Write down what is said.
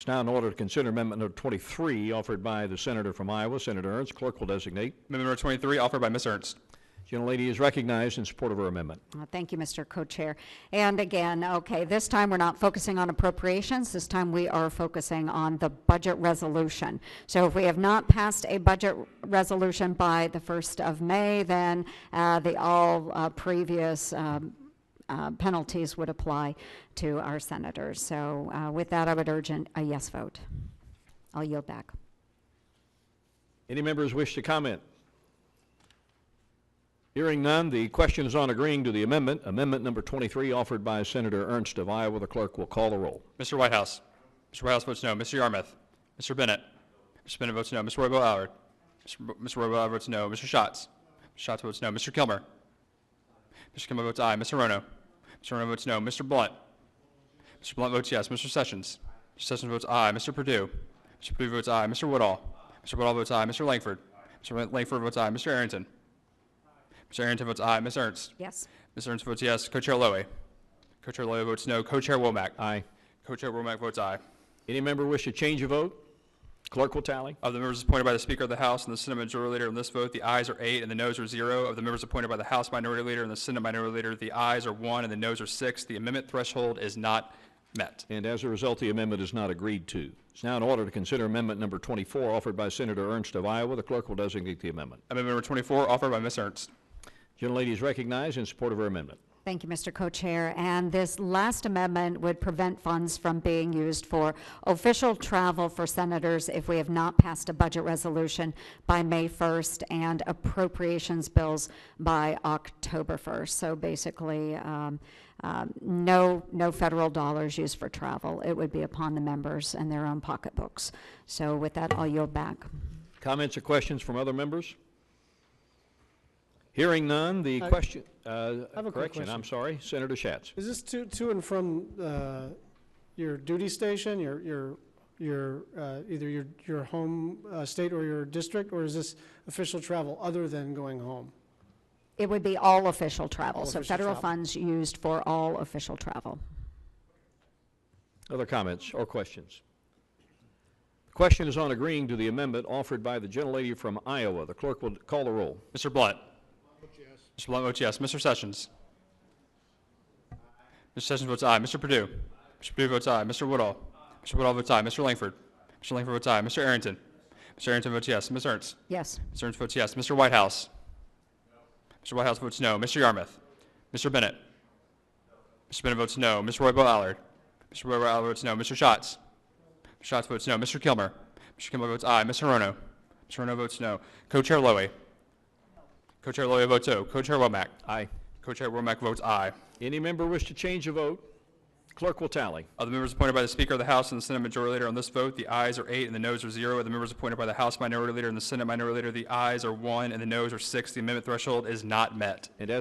It's now in order to consider amendment number 23, offered by the senator from Iowa, Senator Ernst. Clerk will designate. Amendment number 23, offered by Ms. Ernst. Gentlelady is recognized in support of her amendment. Thank you, Mr. Co-Chair. And again, okay, this time we're not focusing on appropriations. This time we are focusing on the budget resolution. So if we have not passed a budget resolution by the 1st of May, then all previous penalties would apply to our senators. So with that, I would urge a yes vote. I'll yield back. Any members wish to comment? Hearing none, the question is on agreeing to the amendment. Amendment number 23, offered by Senator Ernst of Iowa. The clerk will call the roll. Mr. Whitehouse. Mr. Whitehouse votes no. Mr. Yarmouth. Mr. Bennett. Mr. Bennett votes no. Mr. Roybo-Allard. Mr. Roybo-Allard votes no. Mr. Schatz. Mr. Schatz votes no. Mr. Kilmer. Mr. Kilmer votes aye. Mr. Rono. Mr. Rono votes no. Mr. Blunt. Mr. Blunt votes yes. Mr. Sessions. Mr. Sessions votes aye. Mr. Perdue. Mr. Perdue votes aye. Mr. Woodall. Mr. Woodall votes aye. Mr. Langford. Mr. Langford votes aye. Mr. Arrington. Mr. Arrington votes aye. Ms. Ernst. Yes. Ms. Ernst votes yes. Co-Chair Lowy. Co-Chair Lowy votes no. Co-Chair Womack. Aye. Co-Chair Womack votes aye. Any member wish to change a vote? Clerk will tally. Of the members appointed by the Speaker of the House and the Senate Majority Leader in this vote, the ayes are 8 and the noes are 0. Of the members appointed by the House Minority Leader and the Senate Minority Leader, the ayes are 1 and the noes are 6. The amendment threshold is not met. And as a result, the amendment is not agreed to. It's now in order to consider amendment number 24, offered by Senator Ernst of Iowa. The clerk will designate the amendment. Amendment number 24, offered by Ms. Ernst. Gentlelady is recognized in support of her amendment. Thank you, Mr. Co-Chair. And this last amendment would prevent funds from being used for official travel for senators if we have not passed a budget resolution by May 1st and appropriations bills by October 1st. So basically, no federal dollars used for travel. It would be upon the members and their own pocketbooks. So with that, I'll yield back. Comments or questions from other members? Hearing none, the question. I have a quick question. I'm sorry, Senator Schatz. Is this to and from your duty station, your either your home state or your district, or is this official travel other than going home? It would be all official travel, All so official federal travel. funds used for all official travel. Other comments or questions? The question is on agreeing to the amendment offered by the gentlelady from Iowa. The clerk will call the roll. Mr. Blunt. Mr. Blunt votes yes. Mr. Sessions. Mr. Sessions votes aye. Mr. Perdue. Mr. Perdue votes aye. Mr. Woodall. Mr. Woodall votes aye. Mr. Langford. Mr. Langford votes aye. Mr. Arrington. Mr. Arrington votes yes. Ms. Ernst. Yes. Ms. Ernst votes yes. Mr. Whitehouse. Mr. Whitehouse votes no. Mr. Yarmouth. Mr. Bennett. Mr. Bennett votes no. Mr. Roybo-Allard. Mr. Roybo-Allard votes no. Mr. Schatz. Mr. Schatz votes no. Mr. Kilmer. Mr. Kilmer votes aye. Mr. Rono. Mr. Rono votes no. Co-Chair Lowy. Co-Chair Lowy votes no. Co-Chair Womack. Aye. Co-Chair Womack votes aye. Any member wish to change a vote? Clerk will tally. Of the members appointed by the Speaker of the House and the Senate Majority Leader on this vote, the ayes are 8 and the noes are 0. Of the members appointed by the House Minority Leader and the Senate Minority Leader, the ayes are 1 and the noes are 6. The amendment threshold is not met. And as